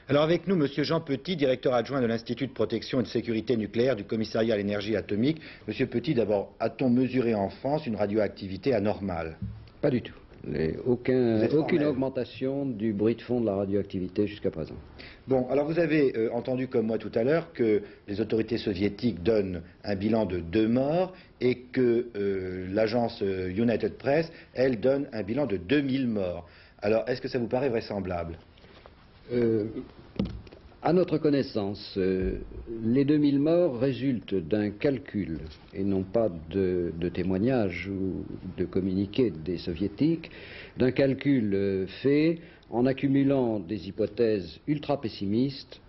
Alors avec nous, Monsieur Jean Petit, directeur adjoint de l'Institut de protection et de sécurité nucléaire du Commissariat à l'énergie atomique. Monsieur Petit, d'abord, a-t-on mesuré en France une radioactivité anormale? Pas du tout. Aucune augmentation du bruit de fond de la radioactivité jusqu'à présent. Bon, alors vous avez entendu comme moi tout à l'heure que les autorités soviétiques donnent un bilan de 2 morts et que l'agence United Press, elle, donne un bilan de 2000 morts. Alors, est-ce que ça vous paraît vraisemblable? À notre connaissance, les 2000 morts résultent d'un calcul et non pas de témoignages ou de communiqués des soviétiques, d'un calcul fait en accumulant des hypothèses ultra pessimistes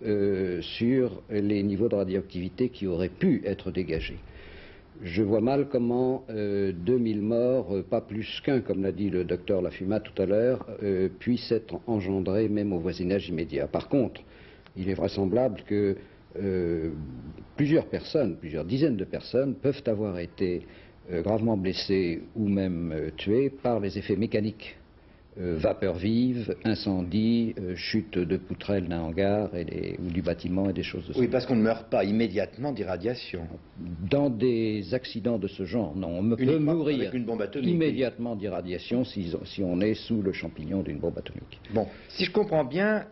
sur les niveaux de radioactivité qui auraient pu être dégagés. Je vois mal comment 2000 morts, pas plus qu'un, comme l'a dit le docteur Lafuma tout à l'heure, puissent être engendrés même au voisinage immédiat. Par contre, il est vraisemblable que plusieurs dizaines de personnes peuvent avoir été gravement blessées ou même tuées par les effets mécaniques. Vapeur vive, incendie, chute de poutrelles d'un hangar ou du bâtiment et des choses de ce genre. Oui, parce qu'on ne meurt pas immédiatement d'irradiation. Dans des accidents de ce genre, non. On peut mourir avec une bombe atomique, immédiatement d'irradiation si on est sous le champignon d'une bombe atomique. Bon, si je comprends bien,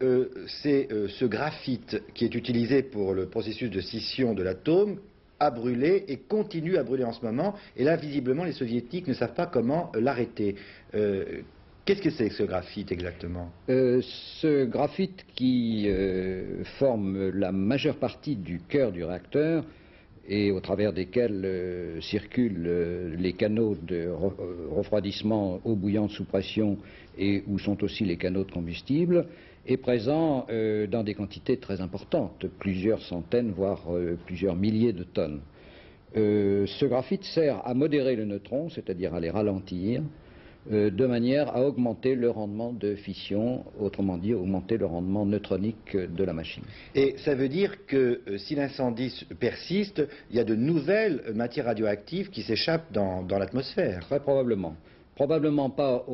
c'est ce graphite qui est utilisé pour le processus de scission de l'atome a brûlé et continue à brûler en ce moment. Et là, visiblement, les soviétiques ne savent pas comment l'arrêter. Qu'est-ce que c'est que ce graphite exactement? Ce graphite qui forme la majeure partie du cœur du réacteur et au travers desquels circulent les canaux de refroidissement eau bouillante sous pression et où sont aussi les canaux de combustible, est présent dans des quantités très importantes, plusieurs centaines, voire plusieurs milliers de tonnes. Ce graphite sert à modérer le neutron, c'est-à-dire à les ralentir, de manière à augmenter le rendement de fission, autrement dit augmenter le rendement neutronique de la machine. Et ça veut dire que si l'incendie persiste, il y a de nouvelles matières radioactives qui s'échappent dans l'atmosphère? Très probablement. Probablement pas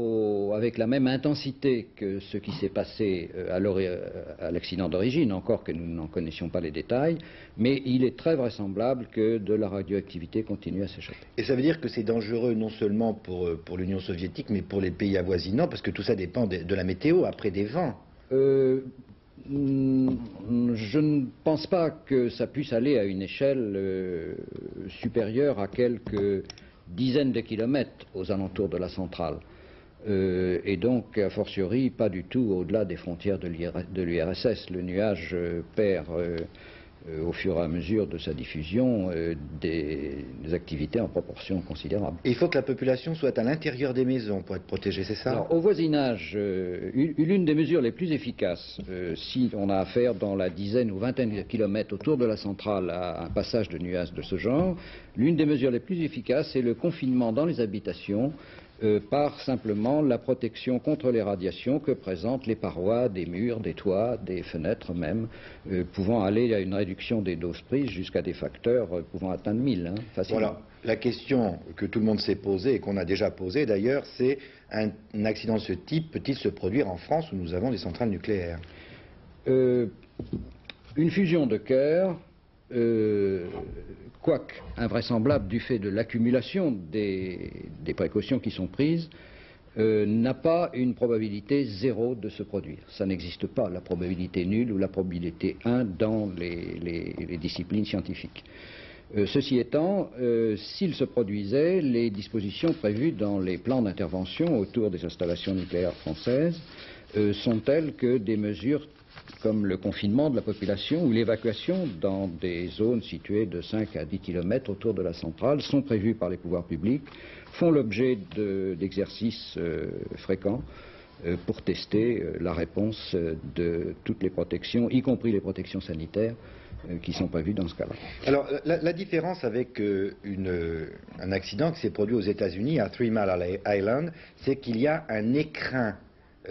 avec la même intensité que ce qui s'est passé à l'accident d'origine, encore que nous n'en connaissions pas les détails, mais il est très vraisemblable que de la radioactivité continue à s'échapper. Et ça veut dire que c'est dangereux non seulement pour l'Union soviétique, mais pour les pays avoisinants, parce que tout ça dépend de la météo, après des vents. Je ne pense pas que ça puisse aller à une échelle supérieure à quelques dizaines de kilomètres aux alentours de la centrale. Et donc, a fortiori, pas du tout au-delà des frontières de l'URSS. Le nuage perd, au fur et à mesure de sa diffusion, des activités en proportion considérable. Et il faut que la population soit à l'intérieur des maisons pour être protégée, c'est ça? Alors, au voisinage, l'une des mesures les plus efficaces, si on a affaire dans la dizaine ou vingtaine de kilomètres autour de la centrale à un passage de nuages de ce genre, l'une des mesures les plus efficaces, c'est le confinement dans les habitations par simplement la protection contre les radiations que présentent les parois des murs, des toits, des fenêtres même, pouvant aller à une réduction des doses prises jusqu'à des facteurs pouvant atteindre 1000, facilement. Voilà, la question que tout le monde s'est posée et qu'on a déjà posée d'ailleurs, c'est un accident de ce type peut-il se produire en France où nous avons des centrales nucléaires? Une fusion de cœur, quoique invraisemblable du fait de l'accumulation des précautions qui sont prises, n'a pas une probabilité 0 de se produire. Ça n'existe pas, la probabilité nulle ou la probabilité 1 dans les disciplines scientifiques. Ceci étant, s'il se produisait, les dispositions prévues dans les plans d'intervention autour des installations nucléaires françaises sont telles que des mesures comme le confinement de la population ou l'évacuation dans des zones situées de 5 à 10 km autour de la centrale sont prévues par les pouvoirs publics, font l'objet d'exercices fréquents pour tester la réponse de toutes les protections, y compris les protections sanitaires qui sont prévues dans ce cas-là. Alors, la différence avec un accident qui s'est produit aux États-Unis, à Three Mile Island, c'est qu'il y a un écrin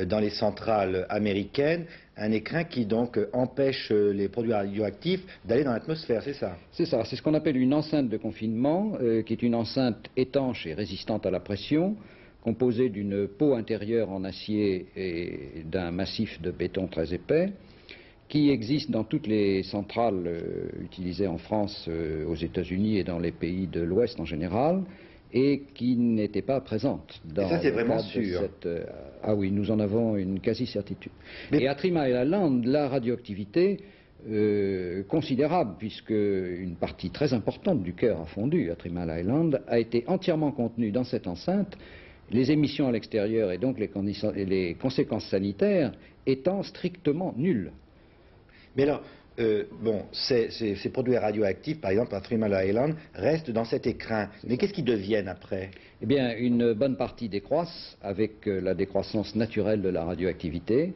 dans les centrales américaines, un écrin qui donc empêche les produits radioactifs d'aller dans l'atmosphère, c'est ça? C'est ça, c'est ce qu'on appelle une enceinte de confinement, qui est une enceinte étanche et résistante à la pression, composée d'une peau intérieure en acier et d'un massif de béton très épais, qui existe dans toutes les centrales utilisées en France, aux États-Unis et dans les pays de l'Ouest en général, et qui n'était pas présente dans et ça, c'est le vraiment cadre de sûr. Ah oui, nous en avons une quasi-certitude. Mais... Et à 3 Mile Island, la radioactivité considérable, puisque une partie très importante du cœur a fondu à 3 Mile Island, a été entièrement contenue dans cette enceinte, les émissions à l'extérieur et donc les conséquences sanitaires étant strictement nulles. Mais alors, ces produits radioactifs, par exemple à 3 Mile Island, restent dans cet écrin. Mais qu'est-ce qu'ils deviennent après? Eh bien, une bonne partie décroissent avec la décroissance naturelle de la radioactivité.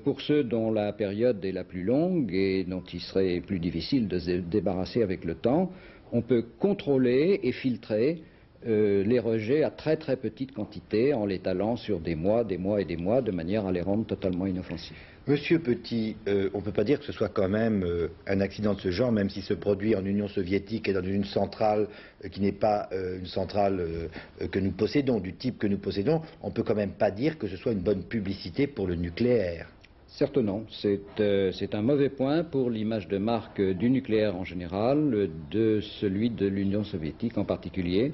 Pour ceux dont la période est la plus longue et dont il serait plus difficile de se débarrasser avec le temps, on peut contrôler et filtrer les rejets à très très petite quantité en l'étalant sur des mois et des mois de manière à les rendre totalement inoffensifs. Monsieur Petit, on ne peut pas dire que ce soit quand même un accident de ce genre, même s'il se produit en Union soviétique et dans une centrale qui n'est pas une centrale que nous possédons, du type que nous possédons, on ne peut quand même pas dire que ce soit une bonne publicité pour le nucléaire. Certes non, c'est un mauvais point pour l'image de marque du nucléaire en général, de celui de l'Union soviétique en particulier.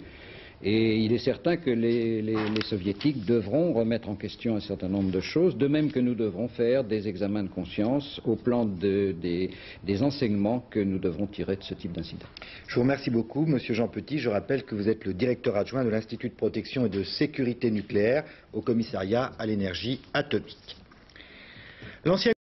Et il est certain que les soviétiques devront remettre en question un certain nombre de choses, de même que nous devrons faire des examens de conscience au plan des enseignements que nous devrons tirer de ce type d'incident. Je vous remercie beaucoup, Monsieur Jean Petit. Je rappelle que vous êtes le directeur adjoint de l'Institut de protection et de sécurité nucléaire au commissariat à l'énergie atomique.